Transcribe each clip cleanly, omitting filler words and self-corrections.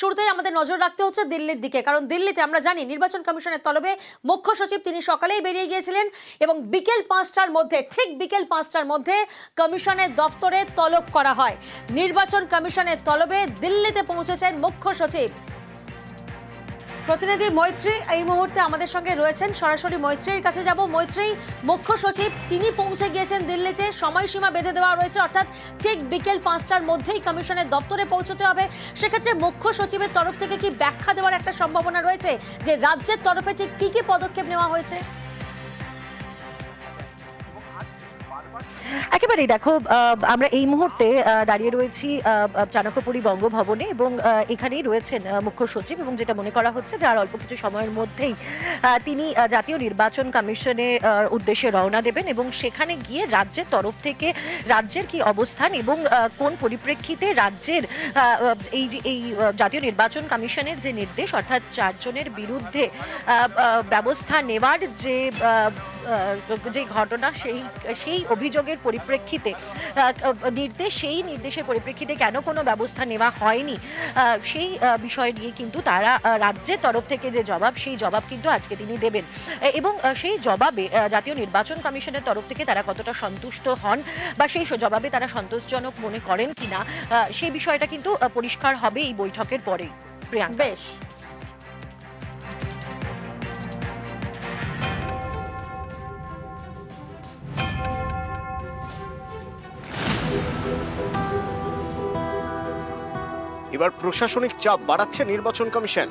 শুরুতেই আমাদের নজর রাখতে হচ্ছে দিল্লির দিকে, কারণ দিল্লিতে আমরা জানি নির্বাচন কমিশনের তলবে মুখ্য সচিব তিনি সকালেই বেরিয়ে গিয়েছিলেন এবং বিকেল 5টার মধ্যে, ঠিক বিকেল 5টার মধ্যে কমিশনের দফতরে তলব করা হয়। নির্বাচন কমিশনের তলবে দিল্লিতে পৌঁছেছেন মুখ্য সচিব। প্রতিনিধি মৈত্রী এই মুহূর্তে আমাদের সঙ্গে রয়েছেন, সরাসরি মৈত্রীর কাছে যাব। মৈত্রী, মুখ্য সচিব তিনি পৌঁছে গিয়েছেন দিল্লিতে, সময়সীমা বেঁধে দেওয়া রয়েছে, অর্থাৎ ঠিক বিকেল 5টার মধ্যেই কমিশনের দফতরে পৌঁছতে হবে। সেক্ষেত্রে মুখ্য সচিবের তরফ থেকে কি ব্যাখ্যা দেওয়ার একটা সম্ভাবনা রয়েছে যে রাজ্যের তরফে ঠিক কি কি পদক্ষেপ নেওয়া হয়েছে? একেবারেই দেখো, আমরা এই মুহূর্তে দাঁড়িয়ে রয়েছি চাণক্যপুরী বঙ্গভবনে এবং এখানেই রয়েছেন মুখ্য সচিব, এবং যেটা মনে করা হচ্ছে যে আর অল্প কিছু সময়ের মধ্যেই তিনি জাতীয় নির্বাচন কমিশনে উদ্দেশ্যে রওনা দেবেন এবং সেখানে গিয়ে রাজ্যের তরফ থেকে রাজ্যের কি অবস্থান এবং কোন পরিপ্রেক্ষিতে রাজ্যের এই জাতীয় নির্বাচন কমিশনের যে নির্দেশ, অর্থাৎ 4 জনের বিরুদ্ধে ব্যবস্থা নেওয়ার যে ঘটনা, সেই অভিযোগের পরিপ্রেক্ষিতে সেই নির্দেশের পরিপ্রেক্ষিতে কেন কোনো ব্যবস্থা নেওয়া হয়নি, সেই বিষয় নিয়ে কিন্তু তারা রাজ্যের তরফ থেকে যে জবাব, সেই জবাব কিন্তু আজকে তিনি দেবেন এবং সেই জবাবে জাতীয় নির্বাচন কমিশনের তরফ থেকে তারা কতটা সন্তুষ্ট হন বা সেই জবাবে তারা সন্তোষজনক মনে করেন কিনা, সেই বিষয়টা কিন্তু পরিষ্কার হবে এই বৈঠকের পরেই। প্রিয়াঙ্কা, বেশ। এবার প্রশাসনিক চাপ বাড়াচ্ছে নির্বাচন কমিশন।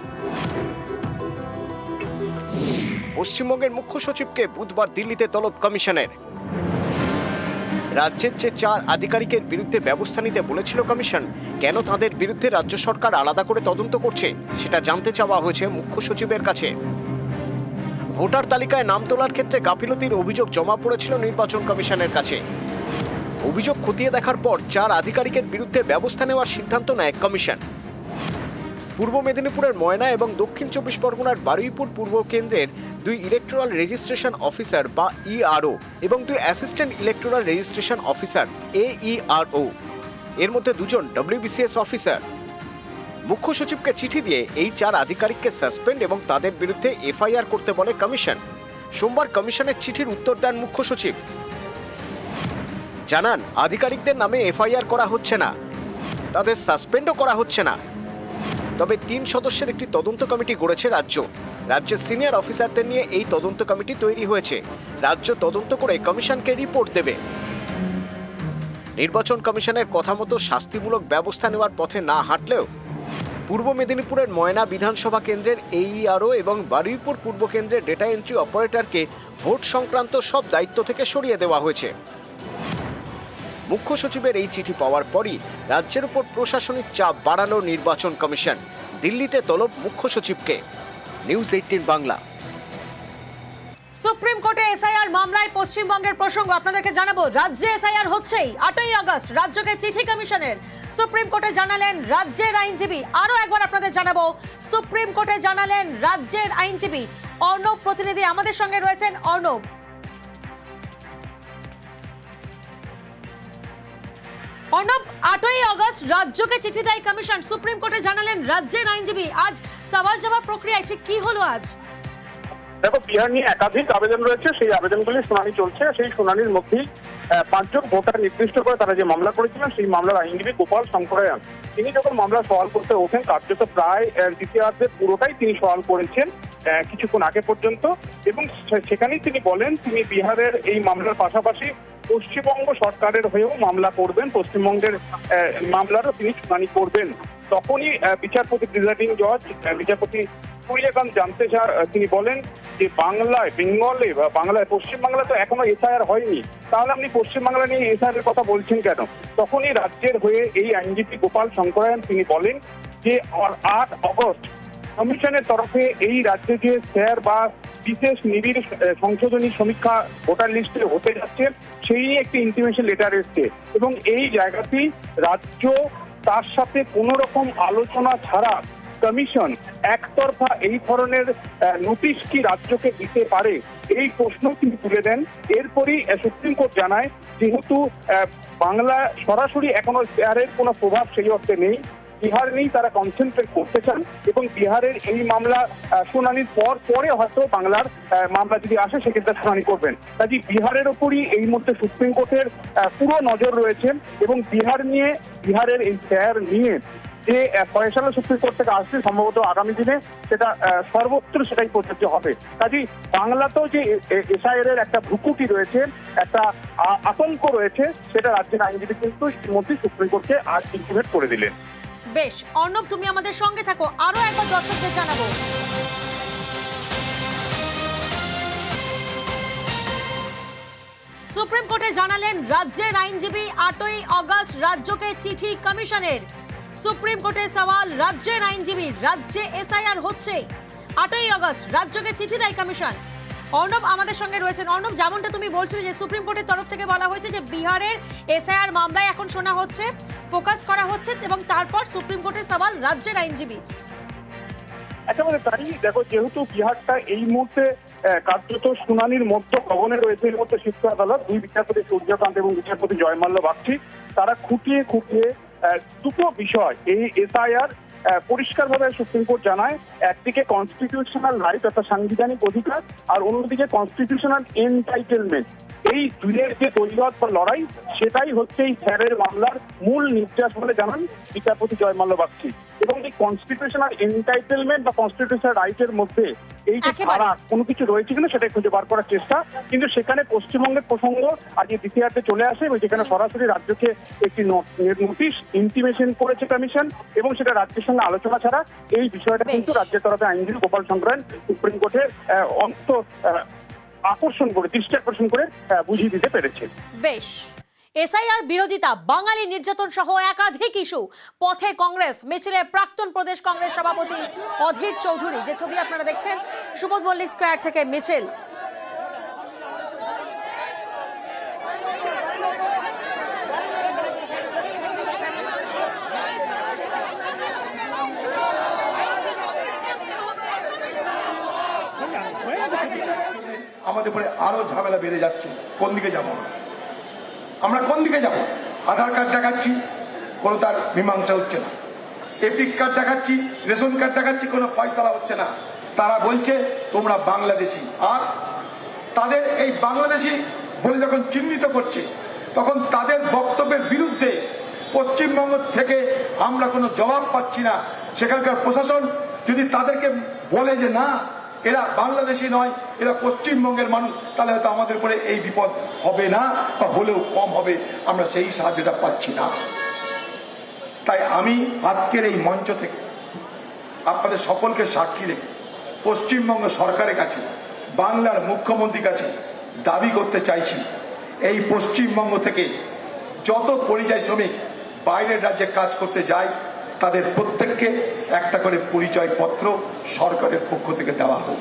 পশ্চিমবঙ্গের মুখ্য সচিবকে বুধবার দিল্লিতে তলব কমিশনের। রাজ্যের যে 4 আধিকারিকের বিরুদ্ধে ব্যবস্থা নিতে বলেছিল কমিশন, কেন তাদের বিরুদ্ধে রাজ্য সরকার আলাদা করে তদন্ত করছে সেটা জানতে চাওয়া হয়েছে মুখ্য সচিবের কাছে। ভোটার তালিকায় নাম তোলার ক্ষেত্রে গাফিলতির অভিযোগ জমা পড়েছিল নির্বাচন কমিশনের কাছে। অভিযোগ খতিয়ে দেখার পর 4 আধিকারিকের বিরুদ্ধে ব্যবস্থা নেওয়ার সিদ্ধান্ত নেয় কমিশন। পূর্ব মেদিনীপুরের ময়না এবং দক্ষিণ 24 পরগনার বারুইপুর পূর্ব কেন্দ্রের 2 ইলেকটোরাল রেজিস্ট্রেশন অফিসার বা ইআরও এবং 2 assistant electoral registration officer AERO, এর মধ্যে 2 জন WBCS অফিসার। মুখ্য সচিবকে চিঠি দিয়ে এই 4 আধিকারিককে সাসপেন্ড এবং তাদের বিরুদ্ধে FIR করতে বলে কমিশন। সোমবার কমিশনের চিঠির উত্তর দেন মুখ্য সচিব। জানান, আধিকারিকদের নামে FIR করা হচ্ছে না, তাদের সাসপেন্ডও করা হচ্ছে না। তবে 3 সদস্যের একটি তদন্ত কমিটি গড়েছে রাজ্য। রাজ্যের সিনিয়র অফিসারদের নিয়ে এই তদন্ত কমিটি তৈরি হয়েছে। রাজ্য তদন্ত করে কমিশনকে রিপোর্ট দেবে। নির্বাচন কমিশনের কথা মতো শাস্তিমূলক ব্যবস্থা নেওয়ার পথে না হাঁটলেও পূর্ব মেদিনীপুরের ময়না বিধানসভা কেন্দ্রের AERO এবং বারুইপুর পূর্ব কেন্দ্রের ডেটা এন্ট্রি অপারেটরকে ভোট সংক্রান্ত সব দায়িত্ব থেকে সরিয়ে দেওয়া হয়েছে। মুখ্য সচিবের এই চিঠি পাওয়ার পরই রাজ্যের উপর প্রশাসনিক চাপ বাড়ালো নির্বাচন কমিশন। দিল্লিতে তলব মুখ্য সচিবকে। নিউজ 18 বাংলা। সুপ্রিম কোর্টে এসআইআর মামলায় পশ্চিমবঙ্গের প্রসঙ্গ আপনাদেরকে জানাবো। রাজ্যে এসআইআর হচ্ছেই। 8ই আগস্ট রাজ্যকে চিঠি কমিশনের। সুপ্রিম কোর্টে জানালেন রাজ্যের আইনজীবী। আরো একবার আপনাদের জানাবো, সুপ্রিম কোর্টে জানালেন রাজ্যের আইনজীবী। অর্ণব প্রতিনিধি আমাদের সঙ্গে রয়েছেন। অর্ণব, অর্ণব, 8ই আগস্ট রাজ্যকে চিঠি দেয় কমিশন, সুপ্রিম কোর্টে জানালেন রাজ্যের আইনজীবী। আজ সওয়াল জবাব প্রক্রিয়া ঠিক কি হলো আজ? দেখো, বিহার নিয়ে একাধিক আবেদন রয়েছে, সেই আবেদনগুলির শুনানি চলছে। সেই শুনানির মধ্যেই 5 জন ভোটার নির্দিষ্ট করে তারা যে মামলা করেছিলেন, সেই মামলার আইনজীবী গোপাল শঙ্করায়ন, তিনি যখন মামলা সওয়াল করতে ওঠেন, কার্যত প্রায় দ্বিতীয়ার্ধের পুরোটাই তিনি সওয়াল করেছেন কিছুক্ষণ আগে পর্যন্ত, এবং সেখানেই তিনি বলেন তিনি বিহারের এই মামলার পাশাপাশি পশ্চিমবঙ্গ সরকারের হয়েও মামলা করবেন, পশ্চিমবঙ্গের মামলারও তিনি শুনানি করবেন। তখনই বিচারপতি প্রিজাইডিং জজ বিচারপতি সূর্যকান্ত জানতে তিনি বলেন যে বেঙ্গলে বা বাংলায়, পশ্চিমবাংলায় তো এখনো এসআইআর হয়নি, তাহলে আপনি পশ্চিমবাংলা নিয়ে এসআইআর এর কথা বলছেন কেন? তখনই রাজ্যের হয়ে এই আইনজীবী গোপাল শঙ্করায়ন তিনি বলেন যে 8 আগস্ট কমিশনের তরফে এই রাজ্যে যে স্যার বা বিশেষ নিবিড় সংশোধনী সমীক্ষা ভোটার লিস্টে হতে যাচ্ছে, সেই নিয়ে একটি ইন্টিমেশন লেটার এসছে এবং এই জায়গাতেই রাজ্য তার সাথে কোনো রকম আলোচনা ছাড়া কমিশন একতরফা এই ধরনের নোটিশ কি রাজ্যকে দিতে পারে, এই প্রশ্ন তিনি তুলে দেন। এরপরই সুপ্রিম কোর্ট জানায় যেহেতু বাংলা সরাসরি এখনো শেয়ারের কোনো প্রভাব সেই অর্থে নেই, বিহার নিয়েই তারা কনসেন্ট্রেট করতে চান এবং বিহারের এই মামলা শুনানির পরে হয়তো বাংলার মামলা যদি আসে সেক্ষেত্রে শুনানি করবেন। কাজে বিহারের ওপরই এই মুহূর্তে সুপ্রিম কোর্টের পুরো নজর রয়েছে এবং বিহারের এই স্যার নিয়ে যে ফয়সালা সুপ্রিম কোর্ট থেকে আসছে সম্ভবত আগামী দিনে সেটা সর্বত্র সেটাই প্রযোজ্য হবে। কাজেই বাংলাতেও যে এসআইআর এর একটা ভ্রুকুটি রয়েছে, একটা আতঙ্ক রয়েছে, সেটা রাজ্যের আইনজীবী কিন্তু ইতিমধ্যে সুপ্রিম কোর্টকে আজ ইন্টিমেট করে দিলেন। বেশ, অর্ণব তুমি আমাদের সঙ্গে থাকো, আরো একবার দর্শকদের জানাবো। সুপ্রিম কোর্টে জানালেন রাজ্যের আইনজীবী 8ই আগস্ট রাজ্যকে চিঠি কমিশনের। সুপ্রিম কোর্টে সওয়াল রাজ্যের আইনজীবী, রাজ্যে এসআইআর হচ্ছে, 8ই আগস্ট রাজ্যকে চিঠি দেয় কমিশন। অর্ণব আমাদের সঙ্গে রয়েছেন। অর্ণব, যেমনটা তুমি বলছিলে যে সুপ্রিম কোর্টের তরফ থেকে বলা হয়েছে যে বিহারের এসআইআর মামলায় এখন শোনা হচ্ছে, ফোকাস করা হচ্ছে এবং তারপর সুপ্রিম কোর্টের সওয়াল রাজ্যের আইনজীবী। একেবারে তাই, দেখো যেহেতু বিহারটা এই মুহূর্তে কার্যত শুনানির মধ্য ভবনে রয়েছে, এর মধ্যে শীর্ষ আদালত দুই বিচারপতি সূর্যকান্ত এবং বিচারপতি জয়মাল্য বাগচি তারা খুঁটিয়ে দুটো বিষয় এই এসআইআর পরিষ্কারভাবে সুপ্রিম কোর্ট জানায়, একদিকে কনস্টিটিউশনাল রাইট অর্থাৎ সাংবিধানিক অধিকার আর অন্যদিকে কনস্টিটিউশনাল এনটাইটেলমেন্ট। এই দুইয়ের যে দৈবত বা লড়াই সেটাই হচ্ছে এই স্যারের মামলার মূল নির্যাস বলে জানান বিচারপতি জয়মাল্য বাগচি। এবং এই কনস্টিটিউশনাল এনটাইটেলমেন্ট বা কনস্টিটিউশনাল রাইটের মধ্যে এই যে ধারা কোনো কিছু রয়েছে কিনা সেটাই খুঁজে বার করার চেষ্টা, কিন্তু সেখানে পশ্চিমবঙ্গের প্রসঙ্গ আজকে দ্বিতীয়ার্ধে চলে আসে এবং যেখানে সরাসরি রাজ্যকে একটি নোটিশ ইন্টিমেশন করেছে কমিশন এবং সেটা রাজ্যের সঙ্গে আলোচনা ছাড়া এই বিষয়টা কিন্তু রাজ্যের তরফে আইনজীবী গোপাল শঙ্করন সুপ্রিম কোর্টে দৃষ্টি আকর্ষণ করে বুঝিয়ে দিতে পেরেছে। বেশ, এসআইআর বিরোধিতা, বাঙালি নির্যাতন সহ একাধিক ইস্যু, পথে কংগ্রেস, মিছিলে প্রাক্তন প্রদেশ কংগ্রেস সভাপতি অধীর চৌধুরী, যে ছবি আপনারা দেখছেন সুবোধ মল্লিক স্কোয়ার থেকে মিছিল। আমাদের উপরে আরো ঝামেলা বেড়ে যাচ্ছে। কোন দিকে যাব আমরা, কোন দিকে যাব? আধার কার্ড দেখাচ্ছি, কোনো তার মীমাংসা হচ্ছে না। এপিক কার্ড দেখাচ্ছি, রেশন কার্ড দেখাচ্ছি, কোনো ফয়সালা হচ্ছে না। তারা বলছে তোমরা বাংলাদেশি, আর তাদের এই বাংলাদেশি বলে যখন চিহ্নিত করছে তখন তাদের বক্তব্যের বিরুদ্ধে পশ্চিমবঙ্গ থেকে আমরা কোনো জবাব পাচ্ছি না। সেখানকার প্রশাসন যদি তাদেরকে বলে যে না এরা বাংলাদেশি নয়, এরা পশ্চিমবঙ্গের মানুষ, তাহলে হয়তো আমাদের উপরে এই বিপদ হবে না বা হলেও কম হবে। আমরা সেই সাহায্যটা পাচ্ছি না। তাই আমি আজকের এই মঞ্চ থেকে আপনাদের সকলকে সাক্ষী রেখে পশ্চিমবঙ্গ সরকারের কাছে, বাংলার মুখ্যমন্ত্রীর কাছে দাবি করতে চাইছি, এই পশ্চিমবঙ্গ থেকে যত পরিযায়ী শ্রমিক বাইরের রাজ্যে কাজ করতে যায় তাদের প্রত্যেককে একটা করে পরিচয় পত্র সরকারের পক্ষ থেকে দেওয়া হোক।